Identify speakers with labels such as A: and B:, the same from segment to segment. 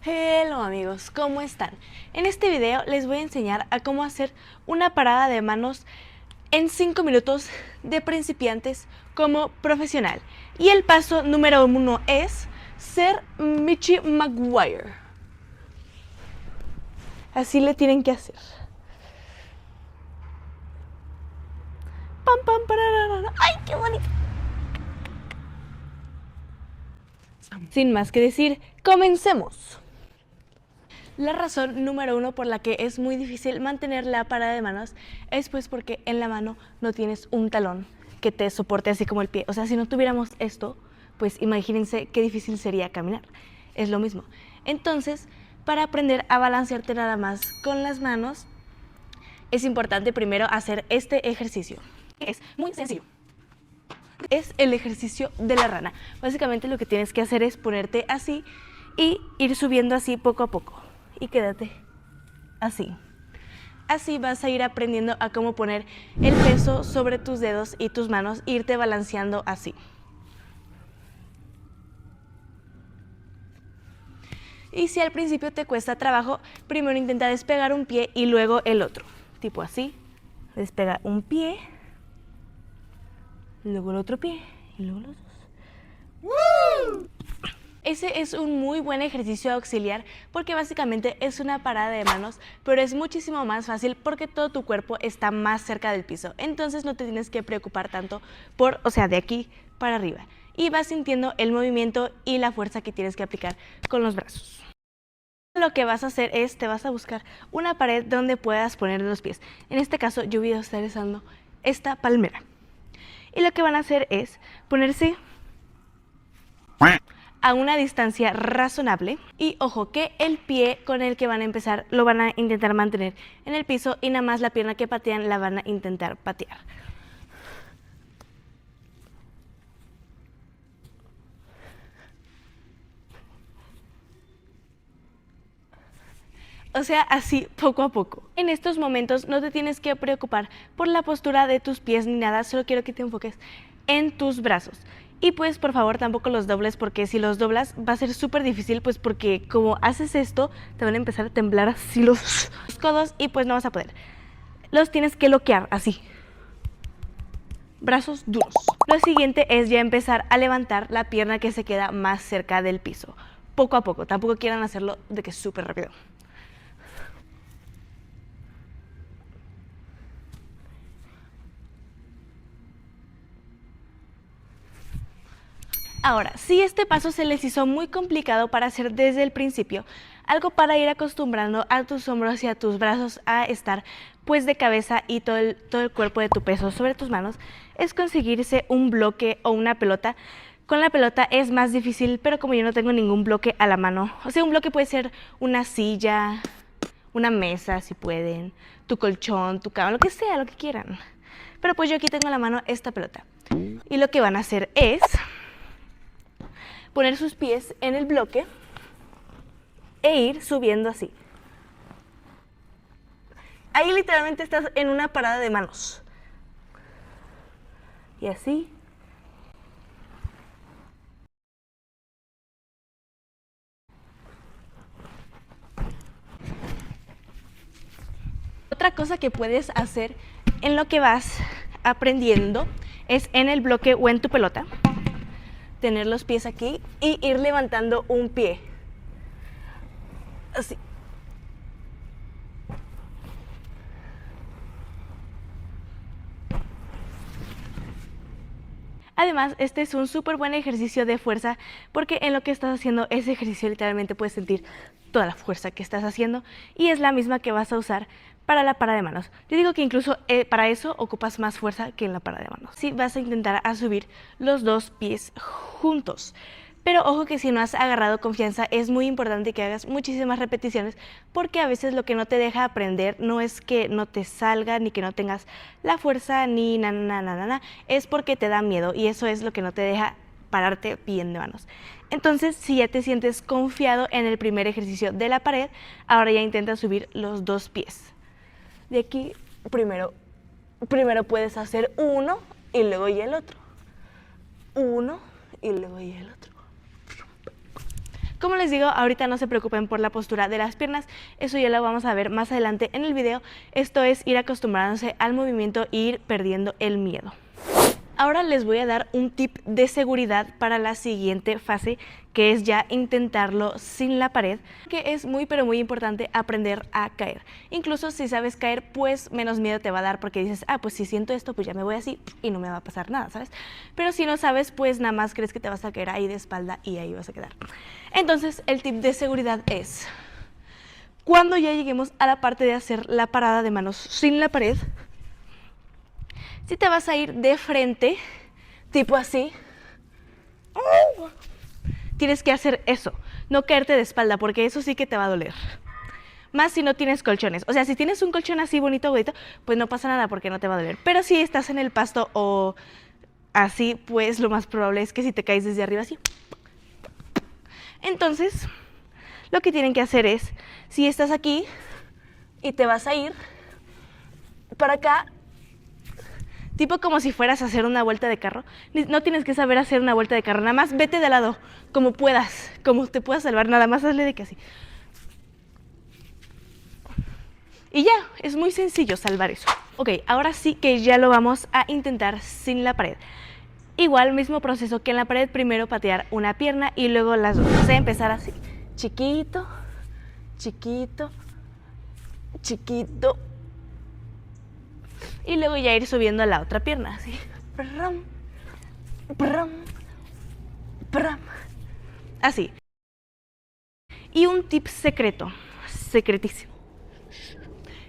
A: Hello amigos, ¿cómo están? En este video les voy a enseñar a cómo hacer una parada de manos en 5 minutos de principiantes como profesional. Y el paso número 1 es ser Michi Maguire. Así le tienen que hacer. Pam, pam, pararara. ¡Ay, qué bonito! Sin más que decir, comencemos. La razón número 1 por la que es muy difícil mantener la parada de manos es pues porque en la mano no tienes un talón que te soporte así como el pie. O sea, si no tuviéramos esto, pues imagínense qué difícil sería caminar. Es lo mismo. Entonces, para aprender a balancearte nada más con las manos, es importante primero hacer este ejercicio. Es muy sencillo. Es el ejercicio de la rana. Básicamente lo que tienes que hacer es ponerte así y ir subiendo así poco a poco. Y quédate así. Así vas a ir aprendiendo a cómo poner el peso sobre tus dedos y tus manos e irte balanceando así. Y si al principio te cuesta trabajo, primero intenta despegar un pie y luego el otro. Tipo así. Despega un pie, luego el otro pie y luego los dos. ¡Woo! Ese es un muy buen ejercicio auxiliar porque básicamente es una parada de manos, pero es muchísimo más fácil porque todo tu cuerpo está más cerca del piso. Entonces no te tienes que preocupar tanto por, o sea, de aquí para arriba. Y vas sintiendo el movimiento y la fuerza que tienes que aplicar con los brazos. Lo que vas a hacer es, te vas a buscar una pared donde puedas poner los pies. En este caso yo voy a estar usando esta palmera. Y lo que van a hacer es ponerse a una distancia razonable y ojo que el pie con el que van a empezar lo van a intentar mantener en el piso y nada más la pierna que patean la van a intentar patear. O sea, así poco a poco. En estos momentos no te tienes que preocupar por la postura de tus pies ni nada, solo quiero que te enfoques en tus brazos. Y pues por favor tampoco los dobles porque si los doblas va a ser súper difícil pues porque como haces esto te van a empezar a temblar así los codos y pues no vas a poder. Los tienes que bloquear así. Brazos duros. Lo siguiente es ya empezar a levantar la pierna que se queda más cerca del piso. Poco a poco, tampoco quieran hacerlo de que es súper rápido. Ahora, si este paso se les hizo muy complicado para hacer desde el principio, algo para ir acostumbrando a tus hombros y a tus brazos a estar pues de cabeza y todo el cuerpo de tu peso sobre tus manos, es conseguirse un bloque o una pelota. Con la pelota es más difícil, pero como yo no tengo ningún bloque a la mano, o sea, un bloque puede ser una silla, una mesa si pueden, tu colchón, tu cama, lo que sea, lo que quieran. Pero pues yo aquí tengo a la mano esta pelota. Y lo que van a hacer es poner sus pies en el bloque e ir subiendo así. Ahí literalmente estás en una parada de manos. Y así. Otra cosa que puedes hacer en lo que vas aprendiendo es en el bloque o en tu pelota tener los pies aquí y ir levantando un pie. Así. Además, este es un súper buen ejercicio de fuerza porque en lo que estás haciendo ese ejercicio literalmente puedes sentir toda la fuerza que estás haciendo y es la misma que vas a usar para la parada de manos. Yo digo que incluso para eso ocupas más fuerza que en la parada de manos. Sí, vas a intentar a subir los dos pies juntos. Pero ojo que si no has agarrado confianza es muy importante que hagas muchísimas repeticiones porque a veces lo que no te deja aprender no es que no te salga ni que no tengas la fuerza ni es porque te da miedo y eso es lo que no te deja pararte bien de manos. Entonces, si ya te sientes confiado en el primer ejercicio de la pared, ahora ya intenta subir los dos pies. De aquí, primero puedes hacer uno y luego ya el otro. Uno y luego ya el otro. Como les digo, ahorita no se preocupen por la postura de las piernas, eso ya lo vamos a ver más adelante en el video. Esto es ir acostumbrándose al movimiento e ir perdiendo el miedo. Ahora les voy a dar un tip de seguridad para la siguiente fase, que es ya intentarlo sin la pared, que es muy pero muy importante aprender a caer. Incluso si sabes caer, pues menos miedo te va a dar porque dices, pues si siento esto, pues ya me voy así y no me va a pasar nada, ¿sabes? Pero si no sabes, pues nada más crees que te vas a caer ahí de espalda y ahí vas a quedar. Entonces, el tip de seguridad es, cuando ya lleguemos a la parte de hacer la parada de manos sin la pared, si te vas a ir de frente, tipo así, tienes que hacer eso, no caerte de espalda, porque eso sí que te va a doler. Más si no tienes colchones. O sea, si tienes un colchón así bonito, pues no pasa nada porque no te va a doler. Pero si estás en el pasto o así, pues lo más probable es que si te caes desde arriba así. Entonces, lo que tienen que hacer es, si estás aquí y te vas a ir para acá, tipo como si fueras a hacer una vuelta de carro. No tienes que saber hacer una vuelta de carro, nada más vete de lado, como puedas, como te puedas salvar, nada más hazle de que así. Y ya, es muy sencillo salvar eso. Ok, ahora sí que ya lo vamos a intentar sin la pared. Igual, mismo proceso que en la pared, primero patear una pierna y luego las dos. O sea, empezar así, chiquito, chiquito, chiquito. Y luego ya ir subiendo a la otra pierna, así. Brum, brum, brum. Así. Y un tip secreto, secretísimo,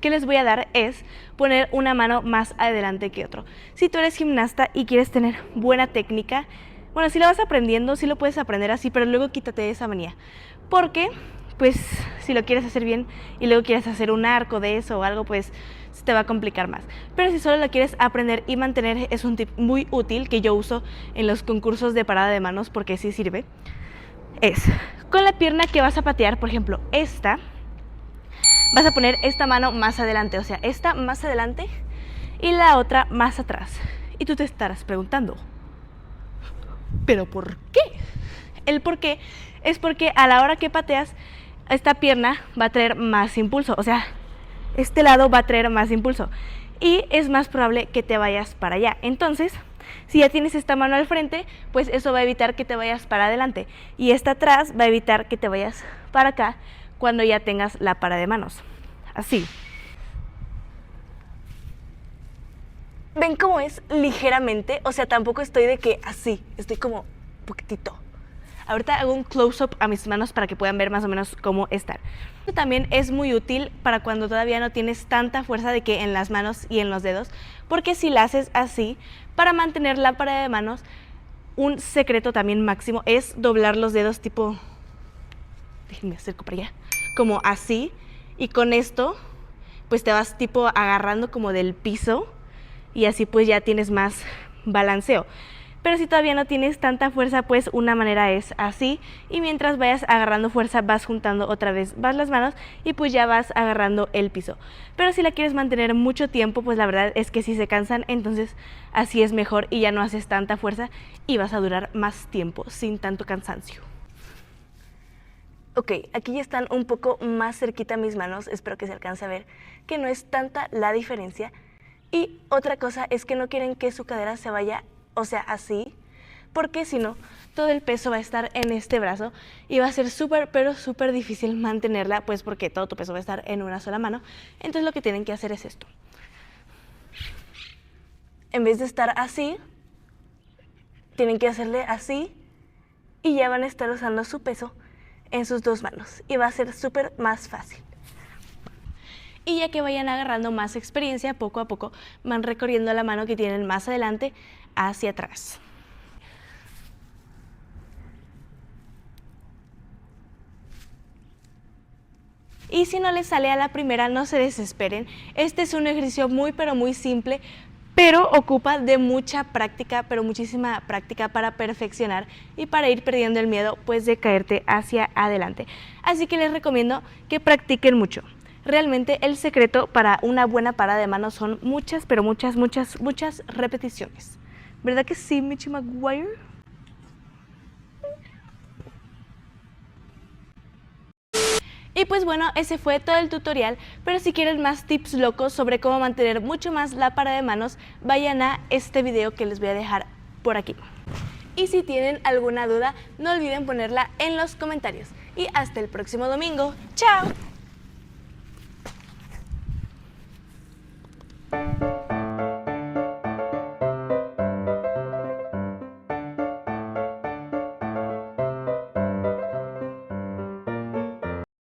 A: que les voy a dar es poner una mano más adelante que otro. Si tú eres gimnasta y quieres tener buena técnica, bueno, si lo vas aprendiendo, sí lo puedes aprender así, pero luego quítate esa manía. Porque, pues, si lo quieres hacer bien y luego quieres hacer un arco de eso o algo, pues se te va a complicar más. Pero si solo lo quieres aprender y mantener, es un tip muy útil que yo uso en los concursos de parada de manos porque sí sirve. Es, con la pierna que vas a patear, por ejemplo, esta, vas a poner esta mano más adelante, o sea, esta más adelante y la otra más atrás. Y tú te estarás preguntando, ¿pero por qué? El por qué es porque a la hora que pateas, esta pierna va a traer más impulso, o sea, este lado va a traer más impulso y es más probable que te vayas para allá. Entonces, si ya tienes esta mano al frente, pues eso va a evitar que te vayas para adelante y esta atrás va a evitar que te vayas para acá cuando ya tengas la para de manos. Así. ¿Ven cómo es ligeramente? O sea, tampoco estoy de que así, estoy como un poquitito. Ahorita hago un close-up a mis manos para que puedan ver más o menos cómo están. Esto también es muy útil para cuando todavía no tienes tanta fuerza de que en las manos y en los dedos, porque si la haces así, para mantener la parada de manos, un secreto también máximo es doblar los dedos tipo, déjenme acerco para allá, como así, y con esto pues te vas tipo agarrando como del piso y así pues ya tienes más balanceo. Pero si todavía no tienes tanta fuerza, pues una manera es así y mientras vayas agarrando fuerza vas juntando otra vez las manos y pues ya vas agarrando el piso. Pero si la quieres mantener mucho tiempo, pues la verdad es que si se cansan, entonces así es mejor y ya no haces tanta fuerza y vas a durar más tiempo sin tanto cansancio. Ok, aquí ya están un poco más cerquita mis manos, espero que se alcance a ver que no es tanta la diferencia. Y otra cosa es que no quieren que su cadera se vaya, o sea, así, porque si no, todo el peso va a estar en este brazo y va a ser súper, pero súper difícil mantenerla, pues porque todo tu peso va a estar en una sola mano. Entonces lo que tienen que hacer es esto. En vez de estar así, tienen que hacerle así y ya van a estar usando su peso en sus dos manos y va a ser súper más fácil. Y ya que vayan agarrando más experiencia, poco a poco van recorriendo la mano que tienen más adelante hacia atrás. Y si no les sale a la primera, no se desesperen. Este es un ejercicio muy pero muy simple, pero ocupa de mucha práctica, pero muchísima práctica para perfeccionar y para ir perdiendo el miedo pues de caerte hacia adelante. Así que les recomiendo que practiquen mucho. Realmente el secreto para una buena parada de manos son muchas, pero muchas repeticiones. ¿Verdad que sí, Michi Maguire? Y pues bueno, ese fue todo el tutorial, pero si quieren más tips locos sobre cómo mantener mucho más la para de manos, vayan a este video que les voy a dejar por aquí. Y si tienen alguna duda, no olviden ponerla en los comentarios. Y hasta el próximo domingo. ¡Chao!